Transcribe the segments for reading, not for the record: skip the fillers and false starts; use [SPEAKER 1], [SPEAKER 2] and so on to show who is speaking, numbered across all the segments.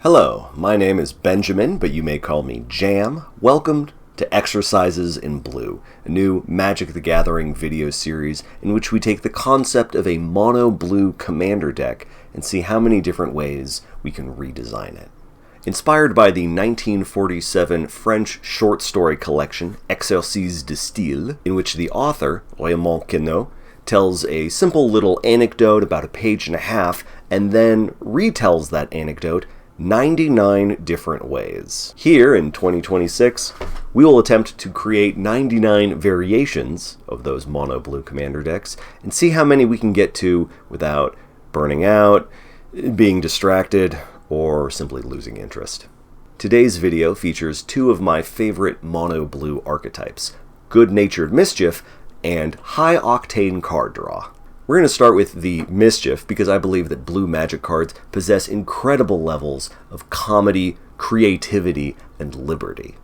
[SPEAKER 1] Hello, my name is Benjamin, but you may call me Jam. Welcome to Exercises in Blue, a new Magic the Gathering video series in which we take the concept of a mono blue commander deck and see how many different ways we can redesign it. Inspired by the 1947 French short story collection Exercices de Style, in which the author, Raymond Queneau, tells a simple little anecdote about a page and a half and then retells that anecdote 99 different ways. Here in 2026, we will attempt to create 99 variations of those mono blue commander decks and see how many we can get to without burning out, being distracted, or simply losing interest. Today's video features two of my favorite mono blue archetypes, Good-Natured Mischief and High Octane Card Draw. We're going to start with the Mischief because I believe that blue Magic cards possess incredible levels of comedy, creativity, and liberty.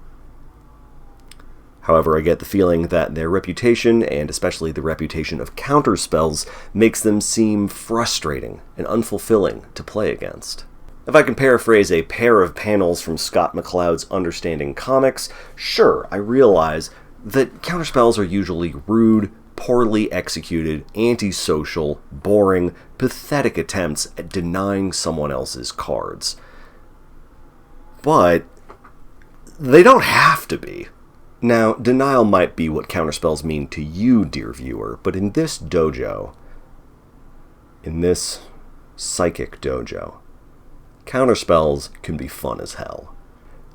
[SPEAKER 1] However, I get the feeling that their reputation, and especially the reputation of counterspells, makes them seem frustrating and unfulfilling to play against. If I can paraphrase a pair of panels from Scott McCloud's Understanding Comics, sure, I realize that counterspells are usually rude, poorly executed, antisocial, boring, pathetic attempts at denying someone else's cards. But they don't have to be. Now, denial might be what counterspells mean to you, dear viewer, but in this dojo, in this psychic dojo, counterspells can be fun as hell.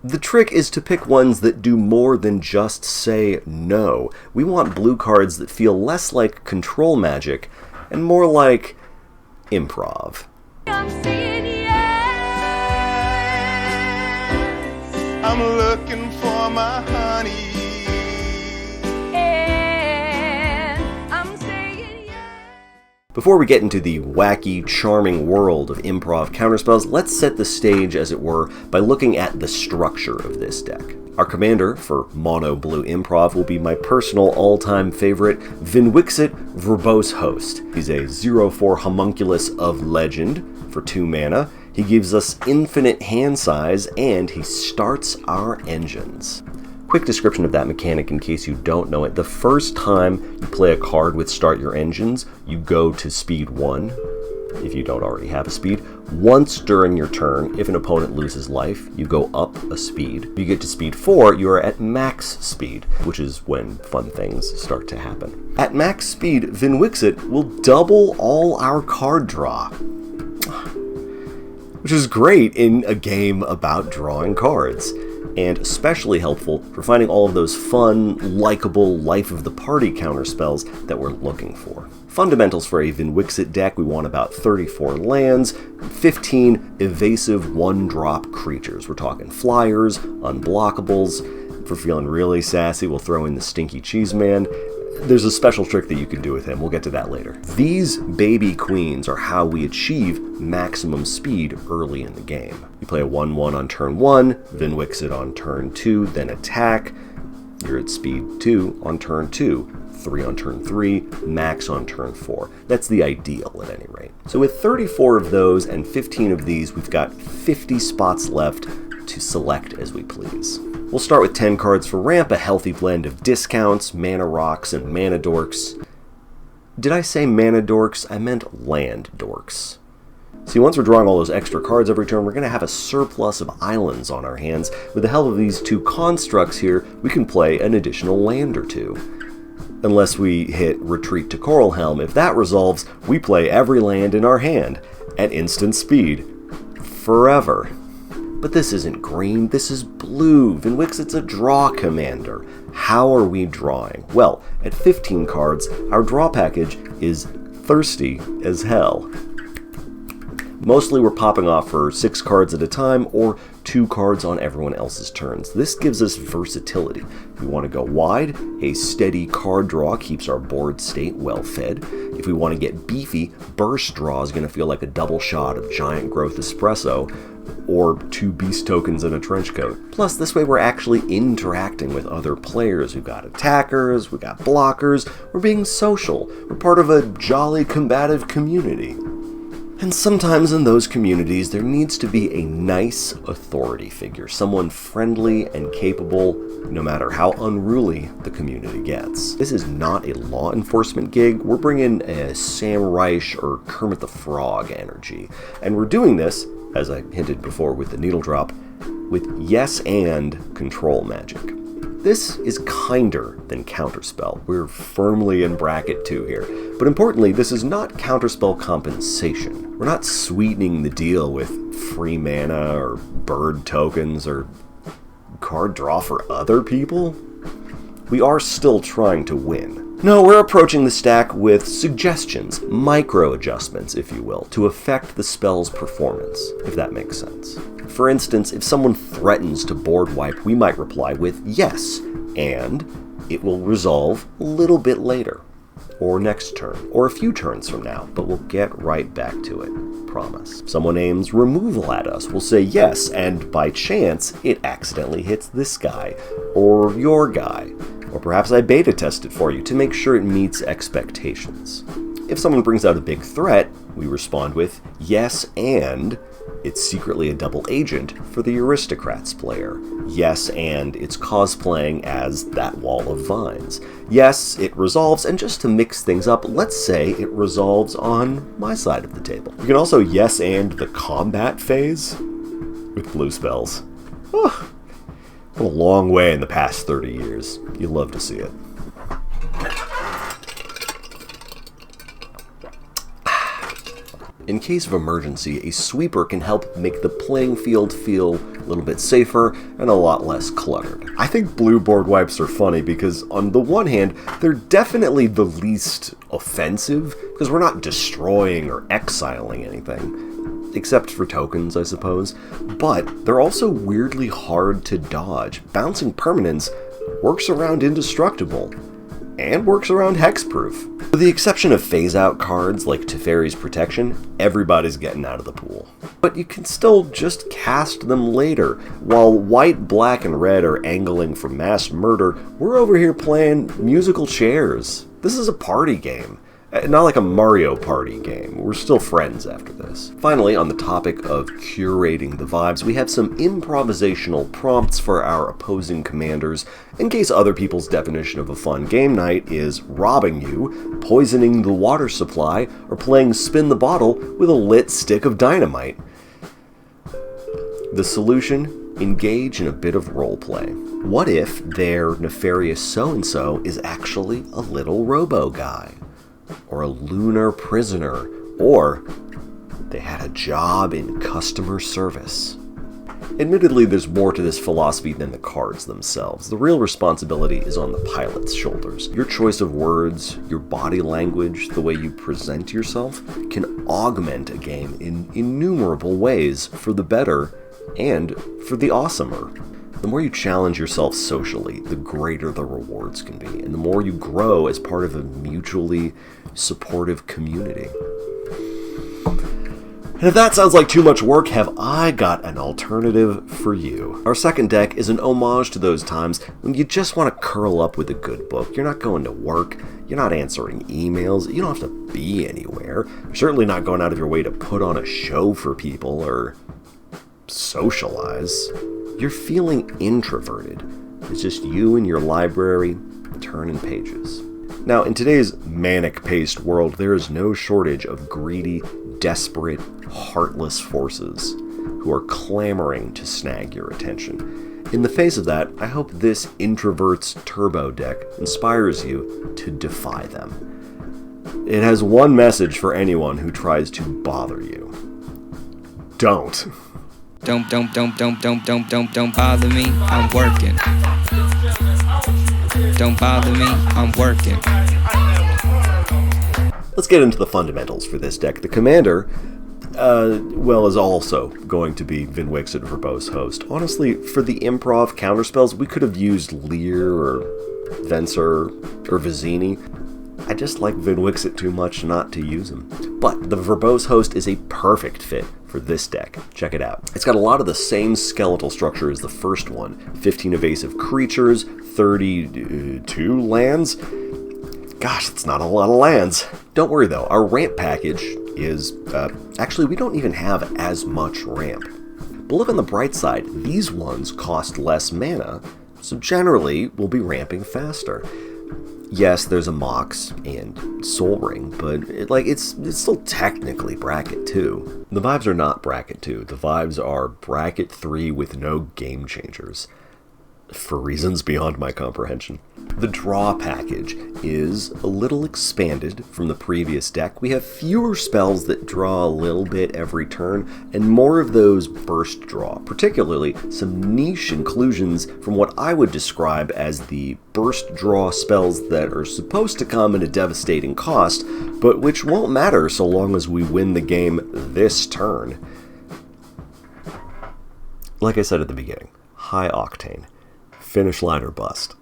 [SPEAKER 1] The trick is to pick ones that do more than just say no. We want blue cards that feel less like control magic and more like improv.
[SPEAKER 2] I'm saying yes. I'm looking for my honey. And I'm saying yes.
[SPEAKER 1] Before we get into the wacky, charming world of improv counterspells, let's set the stage, as it were, by looking at the structure of this deck. Our commander for mono blue improv will be my personal all-time favorite, Vinwixit Verbose Host. He's a 0/4 homunculus of legend for 2 mana. He gives us infinite hand size, and he starts our engines. Quick description of that mechanic in case you don't know it. The first time you play a card with Start Your Engines, you go to speed 1, if you don't already have a speed. Once during your turn, if an opponent loses life, you go up a speed. If you get to speed 4, you are at max speed, which is when fun things start to happen. At max speed, Vinwixit will double all our card draw, which is great in a game about drawing cards, and especially helpful for finding all of those fun, likable, life-of-the-party counterspells that we're looking for. Fundamentals for a Vinwixit deck: we want about 34 lands, 15 evasive 1-drop creatures. We're talking flyers, unblockables. If we're feeling really sassy, we'll throw in the Stinky Cheese Man. There's a special trick that you can do with him. We'll get to that later. These baby queens are how we achieve maximum speed early in the game. You play a 1/1 on turn 1, Vinwixit on turn 2, then attack. You're at speed 2 on turn 2, 3 on turn 3, max on turn 4. That's the ideal at any rate. So with 34 of those and 15 of these, we've got 50 spots left to select as we please. We'll start with 10 cards for ramp, a healthy blend of discounts, mana rocks, and mana dorks. Did I say mana dorks? I meant land dorks. See, once we're drawing all those extra cards every turn, we're going to have a surplus of islands on our hands. With the help of these 2 constructs here, we can play an additional land or 2. Unless we hit Retreat to Coralhelm. If that resolves, we play every land in our hand at instant speed. Forever. But this isn't green, this is blue. Vinwixit's a draw commander. How are we drawing? Well, at 15 cards, our draw package is thirsty as hell. Mostly we're popping off for 6 cards at a time, or 2 cards on everyone else's turns. This gives us versatility. If we want to go wide, a steady card draw keeps our board state well fed. If we want to get beefy, burst draw is going to feel like a double shot of giant growth espresso, or 2 beast tokens in a trench coat. Plus, this way we're actually interacting with other players. We've got attackers, we've got blockers, we're being social. We're part of a jolly combative community. And sometimes in those communities, there needs to be a nice authority figure, someone friendly and capable, no matter how unruly the community gets. This is not a law enforcement gig. We're bringing a Sam Reich or Kermit the Frog energy. And we're doing this, as I hinted before with the needle drop, with yes and control magic. This is kinder than Counterspell. We're firmly in bracket 2 here. But importantly, this is not Counterspell compensation. We're not sweetening the deal with free mana or bird tokens or card draw for other people. We are still trying to win. No, we're approaching the stack with suggestions, micro adjustments, if you will, to affect the spell's performance, if that makes sense. For instance, if someone threatens to board wipe, we might reply with yes, and it will resolve a little bit later, or next turn, or a few turns from now, but we'll get right back to it, promise. If someone aims removal at us, we'll say yes, and by chance, it accidentally hits this guy, or your guy, or perhaps I beta test it for you to make sure it meets expectations. If someone brings out a big threat, we respond with yes, and it's secretly a double agent for the Aristocrats player. Yes, and it's cosplaying as that wall of vines. Yes, it resolves, and just to mix things up, let's say it resolves on my side of the table. You can also yes and the combat phase with blue spells. Oh, a long way in the past 30 years. You'll love to see it. In case of emergency, a sweeper can help make the playing field feel a little bit safer and a lot less cluttered. I think blue board wipes are funny because on the one hand, they're definitely the least offensive because we're not destroying or exiling anything, except for tokens, I suppose, but they're also weirdly hard to dodge. Bouncing permanence works around indestructible, and works around hexproof. With the exception of phase-out cards like Teferi's Protection, everybody's getting out of the pool. But you can still just cast them later. While white, black, and red are angling for mass murder, we're over here playing musical chairs. This is a party game. Not like a Mario Party game. We're still friends after this. Finally, on the topic of curating the vibes, we have some improvisational prompts for our opposing commanders, in case other people's definition of a fun game night is robbing you, poisoning the water supply, or playing spin the bottle with a lit stick of dynamite. The solution? Engage in a bit of roleplay. What if their nefarious so-and-so is actually a little robo guy? Or a lunar prisoner, or they had a job in customer service. Admittedly, there's more to this philosophy than the cards themselves. The real responsibility is on the pilot's shoulders. Your choice of words, your body language, the way you present yourself can augment a game in innumerable ways for the better and for the awesomer. The more you challenge yourself socially, the greater the rewards can be, and the more you grow as part of a mutually supportive community. And if that sounds like too much work, have I got an alternative for you. Our second deck is an homage to those times when you just want to curl up with a good book. You're not going to work, you're not answering emails, you don't have to be anywhere. You're certainly not going out of your way to put on a show for people or socialize. You're feeling introverted. It's just you and your library, turning pages. Now, in today's manic-paced world, there is no shortage of greedy, desperate, heartless forces who are clamoring to snag your attention. In the face of that, I hope this Introvert's Turbo deck inspires you to defy them. It has one message for anyone who tries to bother you. Don't.
[SPEAKER 3] Don't bother me, I'm working. Don't bother me, I'm working.
[SPEAKER 1] Let's get into the fundamentals for this deck. The commander, is also going to be Vin Wixit, verbose host. Honestly, for the improv counterspells, we could have used Lear or Venser or Vizzini. I just like Vin Wixit too much not to use him. But the verbose host is a perfect fit for this deck. Check it out. It's got a lot of the same skeletal structure as the first one. 15 evasive creatures, 32 lands. Gosh, that's not a lot of lands. Don't worry though, our ramp package is, actually we don't even have as much ramp. But look on the bright side, these ones cost less mana, so generally we'll be ramping faster. Yes, there's a Mox and Soul Ring, but it's still technically Bracket 2. The vibes are not Bracket 2, the vibes are Bracket 3 with no game changers. For reasons beyond my comprehension. The draw package is a little expanded from the previous deck. We have fewer spells that draw a little bit every turn, and more of those burst draw, particularly some niche inclusions from what I would describe as the burst draw spells that are supposed to come at a devastating cost, but which won't matter so long as we win the game this turn. Like I said at the beginning, high octane. Finish line or bust.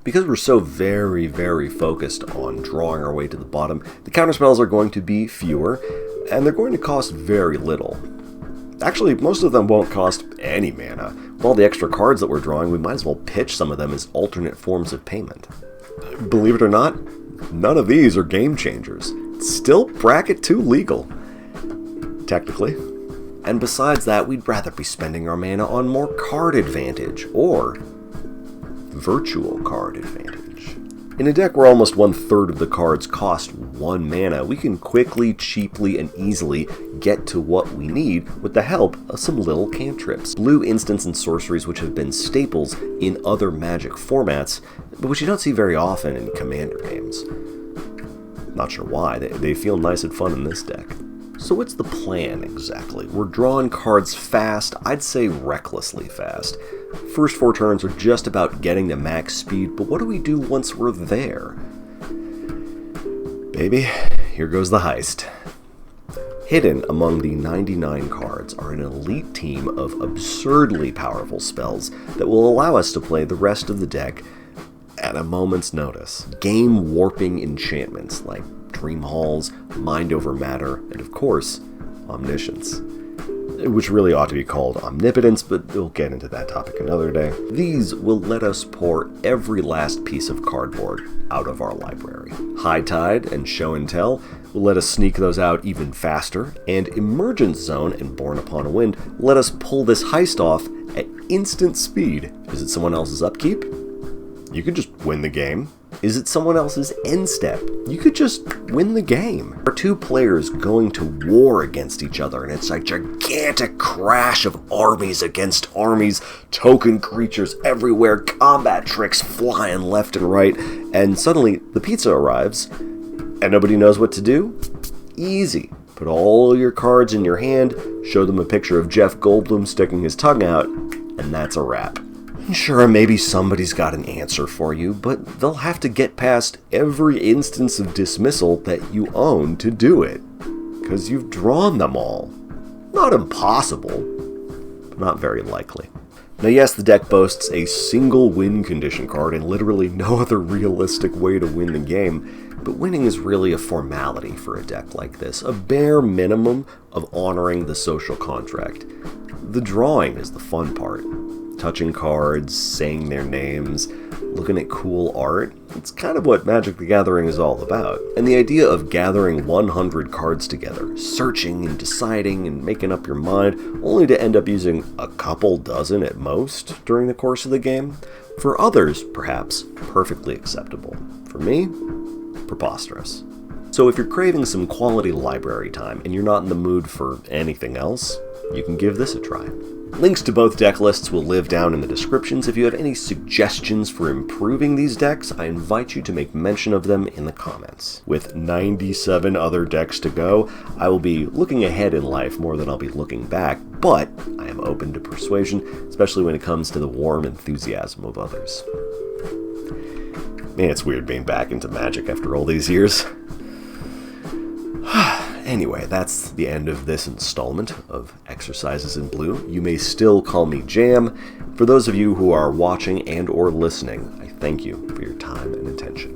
[SPEAKER 1] Because we're so very, very focused on drawing our way to the bottom, the counterspells are going to be fewer, and they're going to cost very little. Actually, most of them won't cost any mana. With all the extra cards that we're drawing, we might as well pitch some of them as alternate forms of payment. Believe it or not, none of these are game changers. It's still Bracket 2 legal. Technically. And besides that, we'd rather be spending our mana on more card advantage, or virtual card advantage. In a deck where almost 1/3 of the cards cost 1 mana, we can quickly, cheaply, and easily get to what we need with the help of some little cantrips. Blue instants and sorceries which have been staples in other Magic formats, but which you don't see very often in Commander games. Not sure why, they feel nice and fun in this deck. So what's the plan exactly? We're drawing cards fast, I'd say recklessly fast. First 4 turns are just about getting to max speed, but what do we do once we're there? Baby, here goes the heist. Hidden among the 99 cards are an elite team of absurdly powerful spells that will allow us to play the rest of the deck at a moment's notice. Game-warping enchantments like Dream Halls, Mind Over Matter, and of course, Omniscience. Which really ought to be called Omnipotence, but we'll get into that topic another day. These will let us pour every last piece of cardboard out of our library. High Tide and Show and Tell will let us sneak those out even faster, and Emergence Zone and Born Upon a Wind will let us pull this heist off at instant speed. Is it someone else's upkeep? You could just win the game. Is it someone else's end step? You could just win the game. Are 2 players going to war against each other, and it's a gigantic crash of armies against armies, token creatures everywhere, combat tricks flying left and right, and suddenly the pizza arrives, and nobody knows what to do? Easy. Put all your cards in your hand, show them a picture of Jeff Goldblum sticking his tongue out, and that's a wrap. Sure, maybe somebody's got an answer for you, but they'll have to get past every instance of dismissal that you own to do it, because you've drawn them all. Not impossible, but not very likely. Now yes, the deck boasts a single win condition card and literally no other realistic way to win the game, but winning is really a formality for a deck like this, a bare minimum of honoring the social contract. The drawing is the fun part. Touching cards, saying their names, looking at cool art. It's kind of what Magic the Gathering is all about. And the idea of gathering 100 cards together, searching and deciding and making up your mind, only to end up using a couple dozen at most during the course of the game, for others, perhaps, perfectly acceptable. For me, preposterous. So if you're craving some quality library time and you're not in the mood for anything else, you can give this a try. Links to both deck lists will live down in the descriptions. If you have any suggestions for improving these decks, I invite you to make mention of them in the comments. With 97 other decks to go, I will be looking ahead in life more than I'll be looking back, but I am open to persuasion, especially when it comes to the warm enthusiasm of others. Man, it's weird being back into Magic after all these years. Anyway, that's the end of this installment of Exercises in Blue. You may still call me Jam. For those of you who are watching and or listening, I thank you for your time and attention.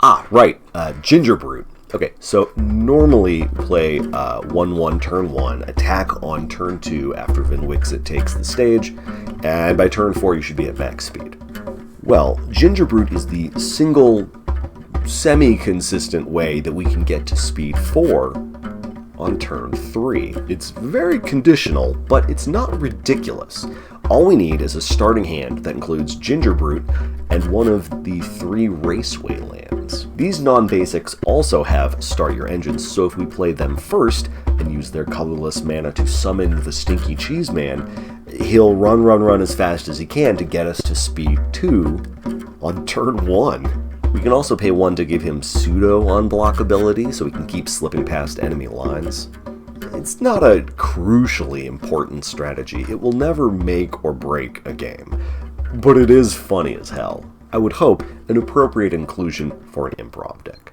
[SPEAKER 1] Mwah. Right, Ginger Brute. Okay, so normally play 1-1 turn 1, attack on turn 2 after Vinwixit takes the stage, and by turn 4 you should be at max speed. Well, Gingerbrute is the single semi-consistent way that we can get to speed 4 on turn 3. It's very conditional, but it's not ridiculous. All we need is a starting hand that includes Gingerbrute and one of the 3 Raceway lands. These non-basics also have Start Your Engines, so if we play them first and use their colorless mana to summon the Stinky Cheese Man, he'll run as fast as he can to get us to speed 2 on turn 1. We can also pay 1 to give him pseudo-unblockability, so we can keep slipping past enemy lines. It's not a crucially important strategy. It will never make or break a game, but it is funny as hell. I would hope an appropriate inclusion for an improv deck.